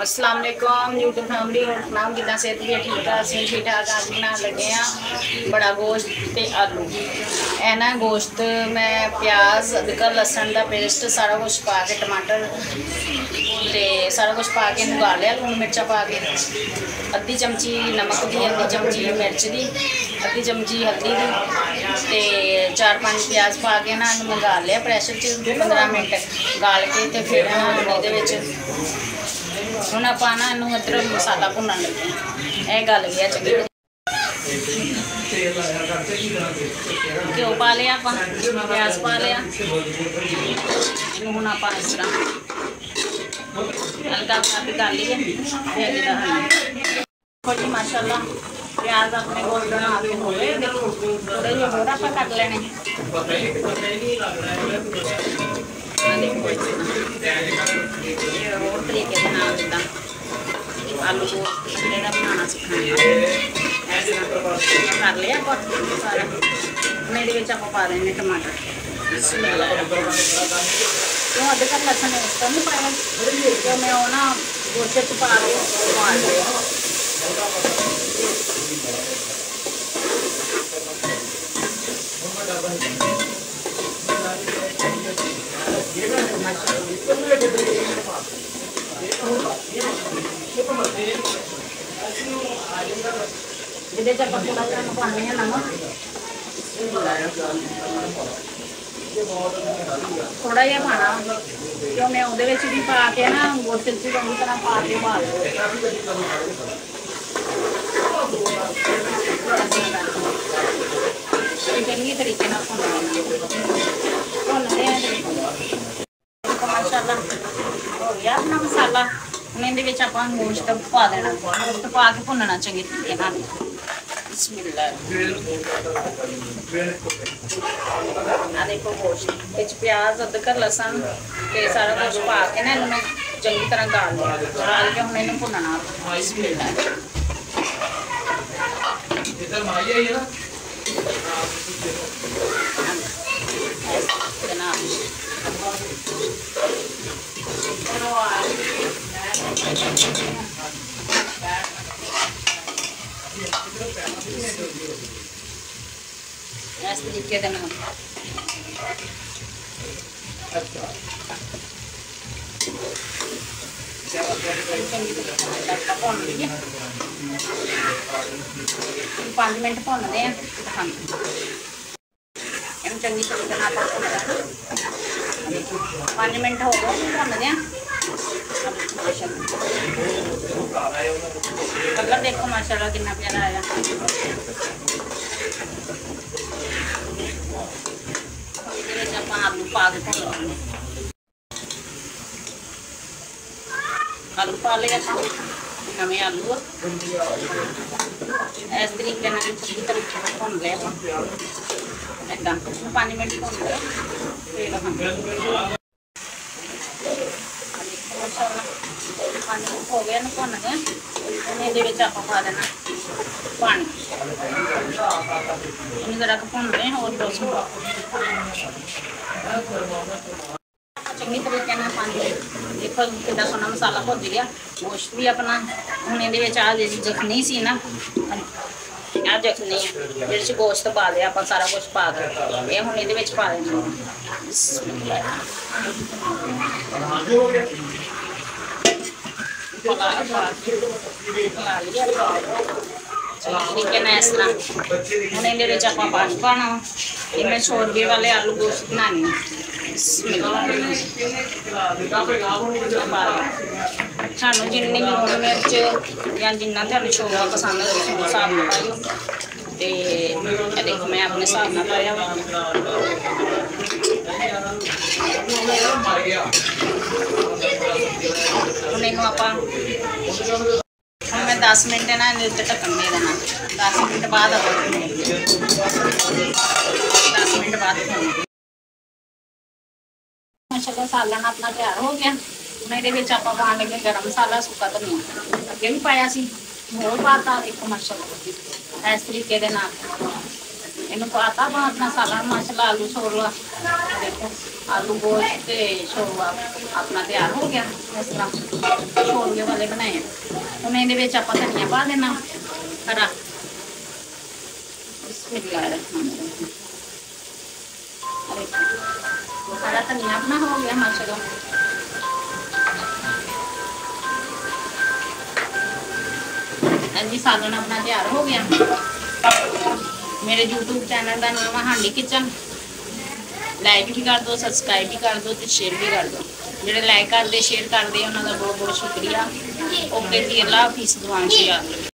अस्सलाम वालेकुम YouTube family और नाम जिदा सेहत भी ठीक है असं ठीक ठाक अज बना लगे हैं बड़ा गोश्त ते आलू है ना गोश्त मैं प्याज अदरक लसन का पेस्ट सारा कुछ पा के टमाटर ते सारा कुछ पा के उगा लिया लून मिर्चा पा के अद्धी चमची नमक दी अद्धी चमची मिर्च दी अद्धी चमची हल्दी दी ते 4-5 प्याज पा के ना मंगा लिया प्रैशर 15 मिनट गाल के ते फिर हम आप अदरक मसाला भुनन लगे यह गल गया चंगी घ्यो पा लिया आप प्याज पा लिया हूँ आप इस तरह हल्का हल्का कर लीए देखो जी माशाल्लाह प्याज अपने गोल्डन आके हो गए थोड़े जो होर आप कट लेने और तरीके से नाल जिदा आलू जोड़ा बनाना सिखाना कर लिया सारा मेरे आप पा दें टमाटर क्यों अदरक लसन इस तरह नहीं पाया जो मैं वो ना गोश्त पा के उबाल लिया जिदे च थोड़ा सा पाने हैं नमक थोड़ा जहा पाना जो मैं वो भी पा के ना गोश्त चंगी तरह पा के उबाल चंगी तरीके भुनने माशाल्लाह हो गया अपना मसाला हम ये आप गोश्त पा देना गोश्त पा के भुनना चंगी तरीके देखो गोश्त प्याज अदरक लसन ते सारा कुछ पा के ना इन्होंने चंगी तरह गाल के हम इन्हें भुनना इस तरीके पाँच मिनट भुनते हैं चंगी तरीके 5 मिनट हो गए भुनते हैं कलर देखो माशाल्लाह कितना प्यारा आया आलू पा के आलू पा लिया नवे आलू इस तरीके अच्छी तरीके भुन लिया इदा 5 मिनट भुन लिया फिर हो गया भुन गए ये आप पा देना पानी इन जरा भुन रहे हैं और 200 चंगी तरीके पानी देखो कि सोना मसाला भुज गया गोश्त भी अपना हूँ ये जखनी सी ना आ जखनी है ये गोश्त पा लिया आप सारा कुछ पा के हूँ ये पा देना तरीके इस तरह हूँ ये आप पानी पाना मैं शोरबे वाले आलू गोश्त बनाने सानू जिन्नी लून मिर्च या जिन्ना तुम शोरबा पसंद उस हिसाब से पाइयो तो देखो मैं अपने हिसाब से पाया हूँ इन आप मैं 10 मिनट ना इतने ढक्कन दे देना 10 मिनट बाद 10 मिनट बाद माशाल्लाह सालन अपना तैयार हो गया मैं ये आप पा लगे गर्म मसाला सुक्का धनिया अगे भी पाया होर पाता एक माशाल्लाह इस तरीके इन्हू पाता भात मसाला मसाला आलू छोड़वा। देखो आलू गोश्त ते छोड़वा अपना तैयार हो गया। इस तरह छोड़वे वाले बनाए हूँ ये आप धनिया पा देना हरा। हरा धनिया अपना हो गया माशाल्लाह। जी सालन अपना तैयार हो गया। मेरे यूट्यूब चैनल का नाम है हांडी किचन। लाइक भी कर दो, सबसक्राइब भी कर दो, तो शेयर भी कर दो। जो लाइक करते शेयर करते उन्होंने बहुत बहुत शुक्रिया। ओके जी, अल्लाह हाफिज़, दुआ में याद रखो।